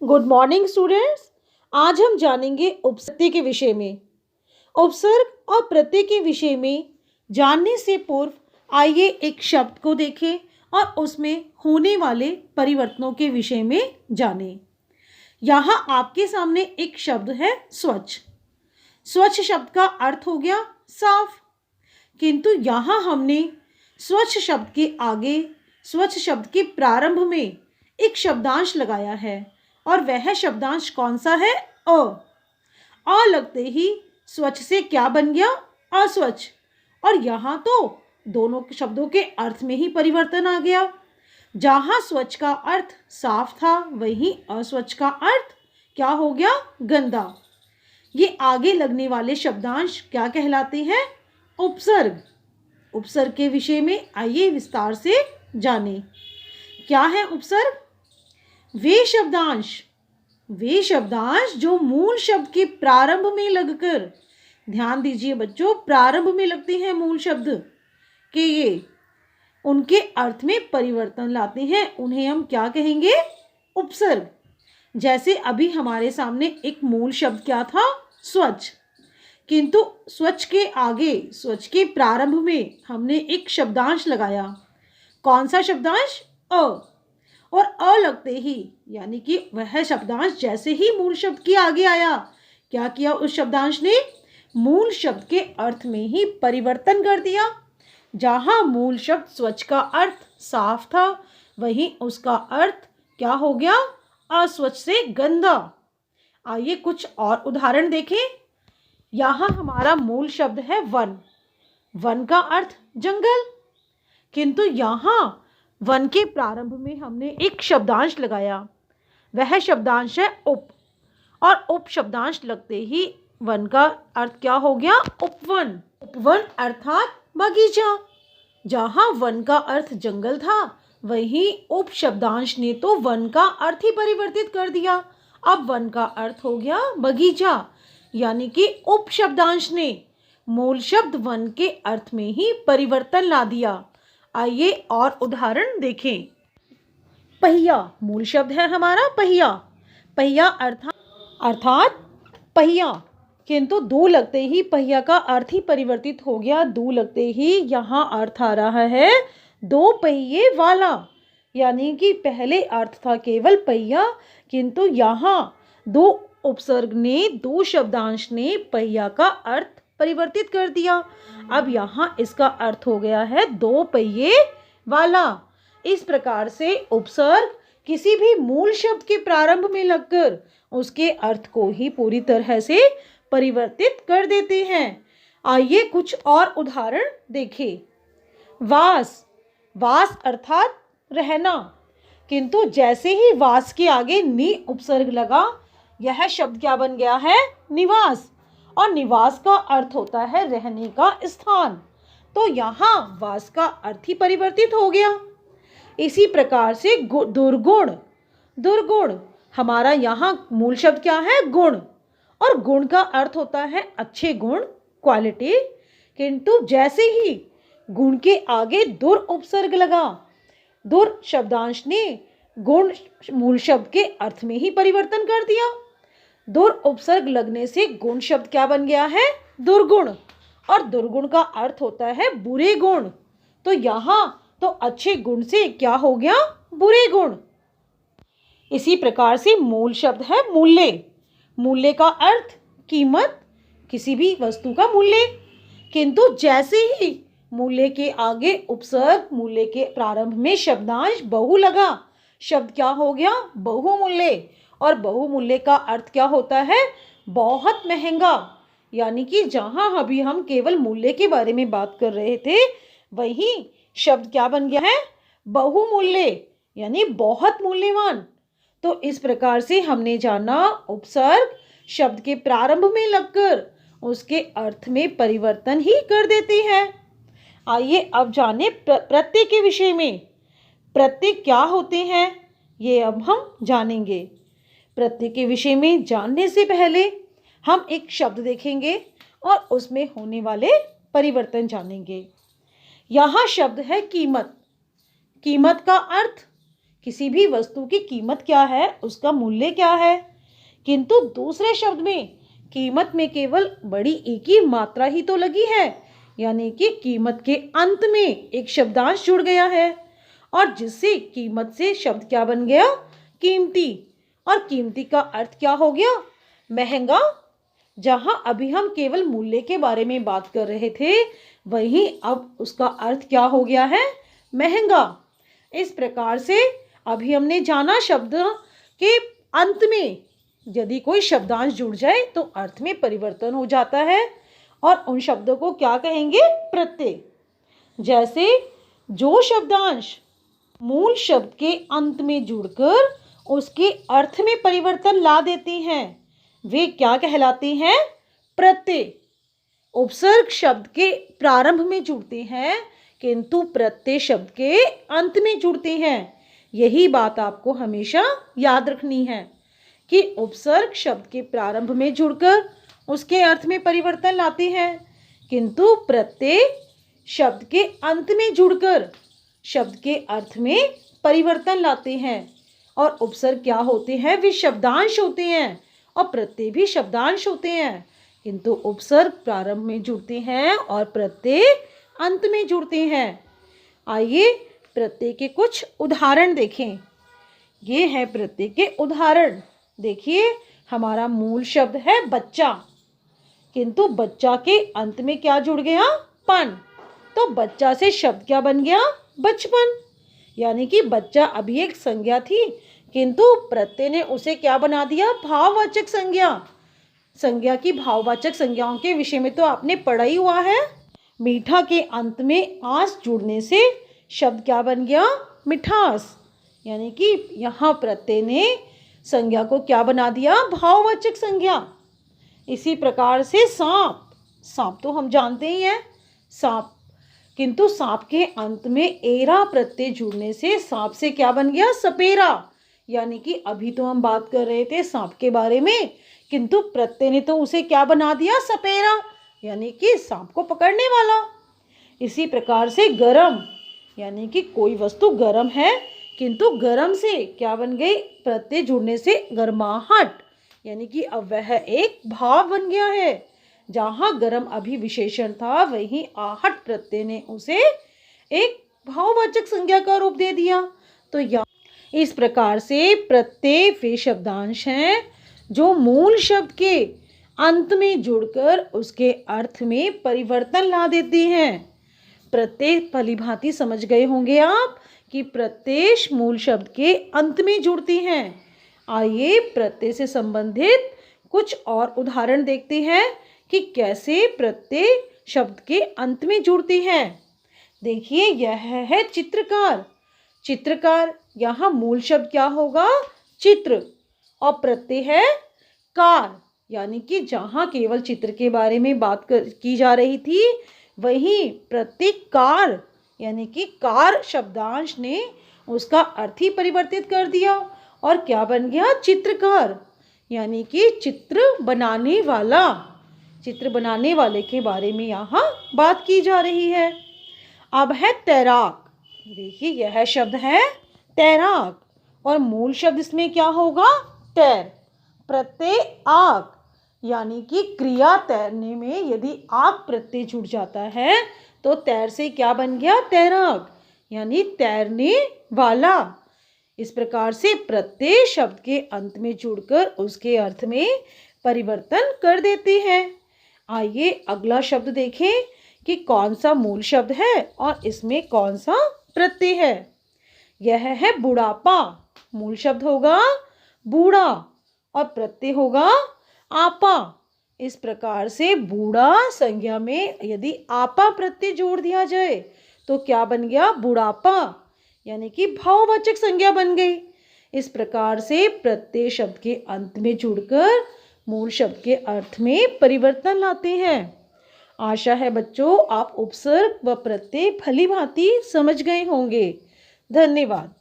Good morning students. आज हम जानेंगे उपसर्ग के विषय में। उपसर्ग और प्रत्यय के विषय में जानने से पूर्व आइए एक शब्द को देखें और उसमें होने वाले परिवर्तनों के विषय में जानें। यहाँ आपके सामने एक शब्द है स्वच्छ। स्वच्छ शब्द का अर्थ हो गया साफ, किंतु यहाँ हमने स्वच्छ शब्द के आगे स्वच्छ शब्द के प्रारंभ में एक शब्दांश लगाया है और वह शब्दांश कौन सा है? अ लगते ही स्वच्छ से क्या बन गया? अस्वच्छ। और यहाँ तो दोनों शब्दों के अर्थ में ही परिवर्तन आ गया। जहाँ स्वच्छ का अर्थ साफ था वहीं अस्वच्छ का अर्थ क्या हो गया? गंदा। ये आगे लगने वाले शब्दांश क्या कहलाते हैं? उपसर्ग। उपसर्ग के विषय में आइए विस्तार से जानें। क्या है उपसर्ग? वे शब्दांश जो मूल शब्द के प्रारंभ में लगकर, ध्यान दीजिए बच्चों, प्रारंभ में लगते हैं मूल शब्द के, ये उनके अर्थ में परिवर्तन लाते हैं, उन्हें हम क्या कहेंगे? उपसर्ग। जैसे अभी हमारे सामने एक मूल शब्द क्या था? स्वच्छ, किंतु स्वच्छ के आगे स्वच्छ के प्रारंभ में हमने एक शब्दांश लगाया। कौन सा शब्दांश? और अ लगते ही, यानी कि वह शब्दांश जैसे ही मूल शब्द के आगे आया, क्या किया उस शब्दांश ने? मूल शब्द के अर्थ में ही परिवर्तन कर दिया। जहां मूल शब्द स्वच्छ का अर्थ साफ था वहीं उसका अर्थ क्या हो गया? अस्वच्छ से गंदा। आइए कुछ और उदाहरण देखें। यहाँ हमारा मूल शब्द है वन। वन का अर्थ जंगल, किंतु यहाँ वन के प्रारंभ में हमने एक शब्दांश लगाया। वह शब्दांश है उप, और उप शब्दांश लगते ही वन का अर्थ क्या हो गया? उपवन। उपवन अर्थात बगीचा। जहाँ वन का अर्थ जंगल था वहीं उप शब्दांश ने तो वन का अर्थ ही परिवर्तित कर दिया। अब वन का अर्थ हो गया बगीचा, यानी कि उप शब्दांश ने मूल शब्द वन के अर्थ में ही परिवर्तन ला दिया। आइए और उदाहरण देखें। पहिया मूल शब्द है हमारा पहिया। पहिया अर्थात पहिया, किंतु दो लगते ही पहिया का अर्थ ही परिवर्तित हो गया। दो लगते ही यहाँ अर्थ आ रहा है दो पहिए वाला, यानी कि पहले अर्थ था केवल पहिया, किंतु यहाँ दो उपसर्ग ने, दो शब्दांश ने पहिया का अर्थ परिवर्तित कर दिया। अब यहाँ इसका अर्थ हो गया है दो पहिए वाला। इस प्रकार से उपसर्ग किसी भी मूल शब्द के प्रारंभ में लगकर उसके अर्थ को ही पूरी तरह से परिवर्तित कर देते हैं। आइए कुछ और उदाहरण देखें। वास अर्थात रहना, किंतु जैसे ही वास के आगे नि उपसर्ग लगा, यह शब्द क्या बन गया है? निवास। और निवास का अर्थ होता है रहने का स्थान, तो यहाँ वास का अर्थ ही परिवर्तित हो गया। इसी प्रकार से दुर्गुण हमारा यहाँ मूल शब्द क्या है? गुण, और गुण का अर्थ होता है अच्छे गुण, क्वालिटी, किंतु जैसे ही गुण के आगे दुर उपसर्ग लगा, दुर शब्दांश ने गुण मूल शब्द के अर्थ में ही परिवर्तन कर दिया। दुर उपसर्ग लगने से गुण शब्द क्या बन गया है? दुर्गुण, और दुर्गुण का अर्थ होता है बुरे गुण, तो यहाँ तो अच्छे गुण से क्या हो गया? बुरे गुण। इसी प्रकार से मूल शब्द है मूल्य। मूल्य का अर्थ कीमत, किसी भी वस्तु का मूल्य, किंतु जैसे ही मूल्य के आगे उपसर्ग, मूल्य के प्रारंभ में शब्दांश बहु लगा, शब्द क्या हो गया? बहुमूल्य। और बहुमूल्य का अर्थ क्या होता है? बहुत महंगा। यानी कि जहां अभी हम केवल मूल्य के बारे में बात कर रहे थे, वहीं शब्द क्या बन गया है? बहुमूल्य, यानी बहुत मूल्यवान। तो इस प्रकार से हमने जाना उपसर्ग शब्द के प्रारंभ में लगकर उसके अर्थ में परिवर्तन ही कर देते हैं। आइए अब जाने प्रत्यय के विषय में। प्रत्यय क्या होते हैं ये अब हम जानेंगे। प्रत्यय के विषय में जानने से पहले हम एक शब्द देखेंगे और उसमें होने वाले परिवर्तन जानेंगे। यहाँ शब्द है कीमत। कीमत का अर्थ किसी भी वस्तु की कीमत क्या है, उसका मूल्य क्या है। किंतु दूसरे शब्द में कीमत में केवल बड़ी एक ही मात्रा ही तो लगी है, यानी कि कीमत के अंत में एक शब्दांश जुड़ गया है और जिससे कीमत से शब्द क्या बन गया, कीमती। और कीमती का अर्थ क्या हो गया, महंगा। जहां अभी हम केवल मूल्य के बारे में बात कर रहे थे, वहीं अब उसका अर्थ क्या हो गया है, महंगा। इस प्रकार से अभी हमने जाना शब्द के अंत में यदि कोई शब्दांश जुड़ जाए तो अर्थ में परिवर्तन हो जाता है और उन शब्दों को क्या कहेंगे, प्रत्यय। जैसे जो शब्दांश मूल शब्द के अंत में जुड़कर उसके अर्थ में परिवर्तन ला देते हैं वे क्या कहलाते हैं, प्रत्यय। उपसर्ग शब्द के प्रारंभ में जुड़ते हैं किंतु प्रत्यय शब्द के अंत में जुड़ते हैं। यही बात आपको हमेशा याद रखनी है कि उपसर्ग शब्द के प्रारंभ में जुड़कर उसके अर्थ में परिवर्तन लाते हैं किंतु प्रत्यय शब्द के अंत में जुड़कर शब्द के अर्थ में परिवर्तन लाते हैं। और उपसर्ग क्या होते हैं, वे शब्दांश होते हैं और प्रत्यय भी शब्दांश होते हैं किंतु उपसर्ग प्रारंभ में जुड़ते हैं और प्रत्यय अंत में जुड़ते हैं। आइए प्रत्यय के कुछ उदाहरण देखें। ये है प्रत्यय के उदाहरण। देखिए, हमारा मूल शब्द है बच्चा किंतु बच्चा के अंत में क्या जुड़ गया, पन। तो बच्चा से शब्द क्या बन गया, बचपन। यानी कि बच्चा अभी एक संज्ञा थी किंतु प्रत्यय ने उसे क्या बना दिया, भाववाचक संज्ञा। संज्ञा की भाववाचक संज्ञाओं के विषय में तो आपने पढ़ा ही हुआ है। मीठा के अंत में आस जुड़ने से शब्द क्या बन गया, मिठास। यानी कि यहाँ प्रत्यय ने संज्ञा को क्या बना दिया, भाववाचक संज्ञा। इसी प्रकार से सांप, सांप तो हम जानते ही हैं, सांप। किंतु सांप के अंत में एरा प्रत्यय जुड़ने से सांप से क्या बन गया, सपेरा। यानी कि अभी तो हम बात कर रहे थे सांप के बारे में किंतु प्रत्यय ने तो उसे क्या बना दिया, सपेरा। यानी कि सांप को पकड़ने वाला। इसी प्रकार से गरम, यानी कि कोई वस्तु गरम है किंतु गरम से क्या बन गई, प्रत्यय जुड़ने से गर्माहट। यानी कि अब वह एक भाव बन गया है। जहाँ गरम अभी विशेषण था वहीं आहट प्रत्यय ने उसे एक भाववाचक संज्ञा का रूप दे दिया। तो यहाँ इस प्रकार से प्रत्यय वे शब्दांश हैं जो मूल शब्द के अंत में जुड़कर उसके अर्थ में परिवर्तन ला देते हैं। प्रत्यय भलीभांति समझ गए होंगे आप कि प्रत्यय मूल शब्द के अंत में जुड़ती हैं। आइए प्रत्यय से संबंधित कुछ और उदाहरण देखते हैं कि कैसे प्रत्यय शब्द के अंत में जुड़ती हैं। देखिए, यह है चित्रकार। चित्रकार, यहाँ मूल शब्द क्या होगा, चित्र, और प्रत्यय है कार। यानी कि जहाँ केवल चित्र के बारे में बात की जा रही थी वहीं प्रत्यय कार यानी कि कार शब्दांश ने उसका अर्थ ही परिवर्तित कर दिया और क्या बन गया, चित्रकार। यानी कि चित्र बनाने वाला। चित्र बनाने वाले के बारे में यहाँ बात की जा रही है। अब है तैराक। देखिए, यह शब्द है तैराक और मूल शब्द इसमें क्या होगा, तैर। प्रत्यय आक, यानी कि क्रिया तैरने में यदि आक प्रत्यय जुड़ जाता है तो तैर से क्या बन गया, तैराक, यानी तैरने वाला। इस प्रकार से प्रत्यय शब्द के अंत में जुड़कर उसके अर्थ में परिवर्तन कर देते हैं। आइए अगला शब्द देखें कि कौन सा मूल शब्द है और इसमें कौन सा प्रत्यय है। यह है बुढ़ापा। मूल शब्द होगा बूढ़ा और प्रत्यय होगा आपा। इस प्रकार से बूढ़ा संज्ञा में यदि आपा प्रत्यय जोड़ दिया जाए तो क्या बन गया, बुढ़ापा, यानी कि भाववाचक संज्ञा बन गई। इस प्रकार से प्रत्यय शब्द के अंत में जुड़कर मूल शब्द के अर्थ में परिवर्तन लाते हैं। आशा है बच्चों आप उपसर्ग व प्रत्यय भली भांति समझ गए होंगे। धन्यवाद।